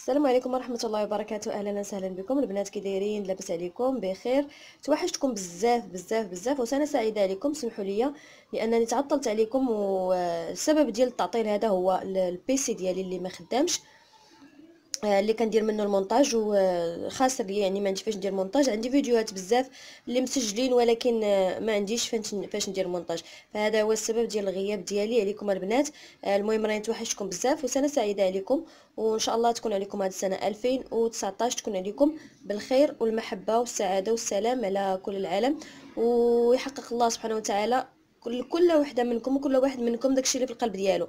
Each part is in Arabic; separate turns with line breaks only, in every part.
السلام عليكم ورحمه الله وبركاته. اهلا وسهلا بكم البنات، كي دايرين؟ لاباس عليكم؟ بخير؟ توحشتكم بزاف بزاف بزاف وسنه سعيده عليكم. سمحوا لي لانني تعطلت عليكم، والسبب ديال التعطيل هذا هو البيسي ديالي اللي ما خدامش، اللي كندير منه المونتاج وخاسر لي، يعني ما عنديش فاش ندير مونتاج. عندي فيديوهات بزاف اللي مسجلين ولكن ما عنديش فاش ندير مونتاج، فهذا هو السبب ديال الغياب ديالي عليكم البنات. المهم راني توحشتكم بزاف وسنه سعيده عليكم، وان شاء الله تكون عليكم هذه السنه 2019 تكون عليكم بالخير والمحبه والسعاده والسلام على كل العالم، ويحقق الله سبحانه وتعالى كل وحده منكم وكل واحد منكم داكشي اللي في القلب ديالو.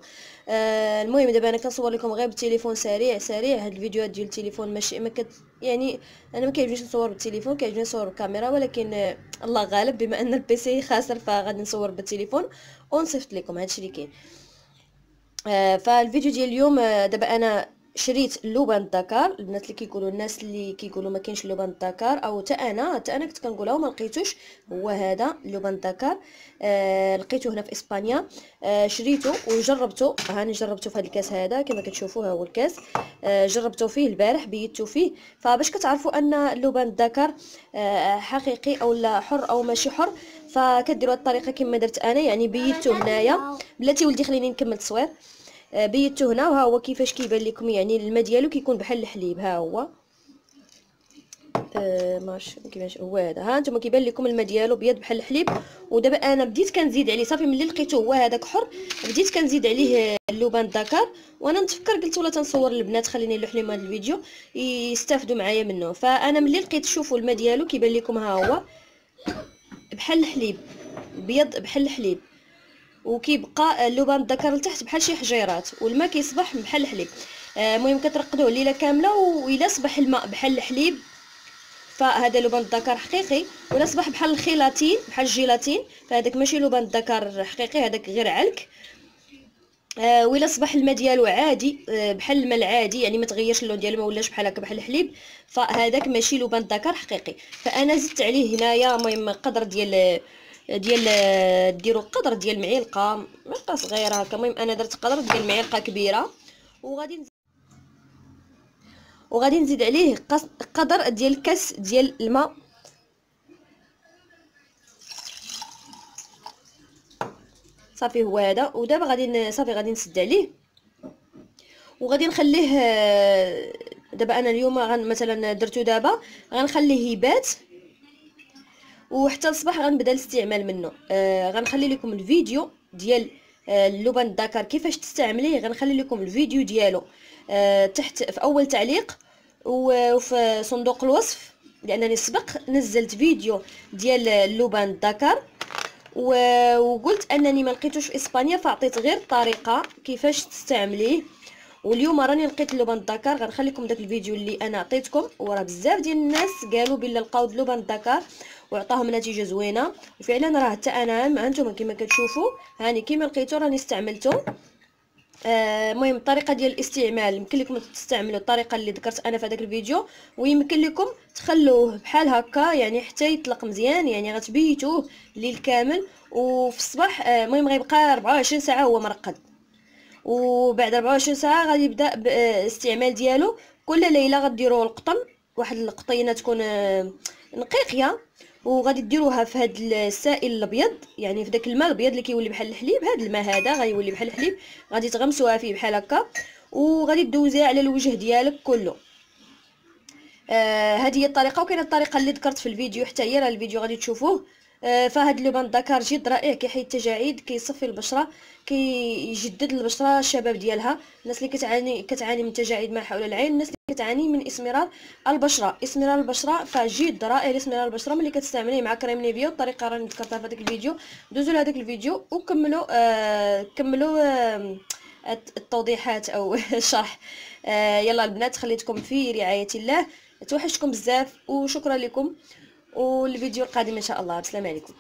المهم دابا انا كنصور لكم غير بالتليفون سريع سريع. هاد الفيديوهات ديال التليفون ماشي يعني انا ما كيعجبنيش نصور بالتليفون، كيعجبني نصور بالكاميرا، ولكن الله غالب، بما ان البيسي خاسر فغادي نصور بالتليفون ونصيفط لكم هادشي اللي كاين. فالفيديو ديال اليوم، دابا انا شريت اللبان دكار. البنات اللي كيقولوا، الناس اللي كيقولوا ما كاينش اللبان دكار، او حتى انا كنت كنقولها وما لقيتوش، هو هذا اللبان دكار. لقيته هنا في اسبانيا. شريته وجربته، هاني جربته في هذا الكاس هذا كما كتشوفوا، ها هو الكاس. جربته فيه البارح، بيدته فيه. فباش كتعرفوا ان اللبان الدكر حقيقي او لا حر او ماشي حر، فكديروا هذه الطريقه كما درت انا، يعني بيدته هنايا. بلاتي ولدي خليني نكمل التصوير. بيدته هنا، وها هو كيفاش كيبان لكم، يعني الماء ديالو كيكون بحال الحليب. ها هو ماش كيفاش هو هذا، ها انتم كيبان لكم الماء ديالو بيض بحال الحليب. ودابا انا بديت كنزيد عليه، صافي ملي لقيته هو هذاك حر بديت كنزيد عليه اللبان الدكر. وانا نتفكر قلت ولا تنصور البنات، خليني نلوح لهم هذا الفيديو يستافدوا معايا منه. فانا ملي لقيت، شوفوا الماء ديالو كيبان لكم، ها هو بحال الحليب، بيض بحال الحليب، وكيبقى اللبان الذكر لتحت بحال شي حجيرات، والماء كيصبح بحال الحليب. المهم كترقدوه ليله كامله، والا صبح الماء بحال الحليب فهذا لبان الذكر حقيقي، ولا صبح بحال الخيلاطين بحال الجيلاتين فهذاك ماشي لبان الذكر حقيقي، هذاك غير علك. ولا صبح الماء ديالو عادي، بحال الماء العادي، يعني ما تغيرش اللون ديالو، ما ولاش بحال هكا بحال الحليب، فهذاك ماشي لبان الذكر حقيقي. فانا زدت عليه هنايا المهم قدر ديال ديروا قدر ديال معلقه صغيره هكا. المهم انا درت قدر ديال معلقه كبيره، وغادي نزيد عليه قدر ديال كاس ديال الماء. صافي هو هذا. ودابا صافي غادي نسد عليه وغادي نخليه. دابا انا اليوم مثلا درتو، دابا غنخليه يبات، وحتى الصباح غنبدا الاستعمال منه. غنخلي لكم الفيديو ديال اللبان الذكر كيفاش تستعمليه، غنخلي لكم الفيديو ديالو تحت في اول تعليق وفي صندوق الوصف، لانني سبق نزلت فيديو ديال اللبان الذكر وقلت انني ما لقيتوش في اسبانيا، فعطيت غير الطريقه كيفاش تستعمليه. واليوم راني لقيت اللبان الذكر، غنخليكم داك الفيديو اللي انا عطيتكم، وراه بزاف ديال الناس قالوا بلا لقاو اللبان الذكر وعطاهم نتيجه زوينه، وفعلا راه حتى انا انتم كما كتشوفوا هاني كيما لقيتو راني استعملته. المهم الطريقه ديال الاستعمال يمكن لكم تستعملوا الطريقه اللي ذكرت انا في هذاك الفيديو، ويمكن لكم تخلوه بحال هكا يعني حتى يطلق مزيان، يعني غتبيتوه الليل كامل، وفي الصباح المهم غيبقى 24 ساعه هو مرقد، وبعد 24 ساعه غادي يبدا الاستعمال ديالو. كل ليله غديروا القطن، واحد القطينه تكون نقيقيه، وغادي ديروها في هذا السائل الابيض، يعني في داك الماء الابيض اللي كيولي بحال الحليب. هذا الماء هذا غيولي بحال الحليب، غادي تغمسوها فيه بحال هكا، وغادي دوزيها على الوجه ديالك كله. هذه هي الطريقه، وكاينه الطريقه اللي ذكرت في الفيديو حتى هي، راه الفيديو غادي تشوفوه. فهاد اللبان الذكر جد رائع، كيحيد التجاعيد، كيصفي البشره، كيجدد البشره الشباب ديالها. الناس اللي كتعاني من تجاعيد ما حول العين، الناس اللي كتعاني من اسمرار البشره فجد رائع لاسمرار البشره ملي كتستعمليه مع كريم نيفيا. الطريقه راني ذكرتها في هذاك الفيديو، دوزوا لهذاك الفيديو وكملوا كملوا التوضيحات او الشرح. يلا البنات، خليتكم في رعايه الله، توحشتكم بزاف وشكرا لكم، والفيديو القادم ان شاء الله. بسلام عليكم.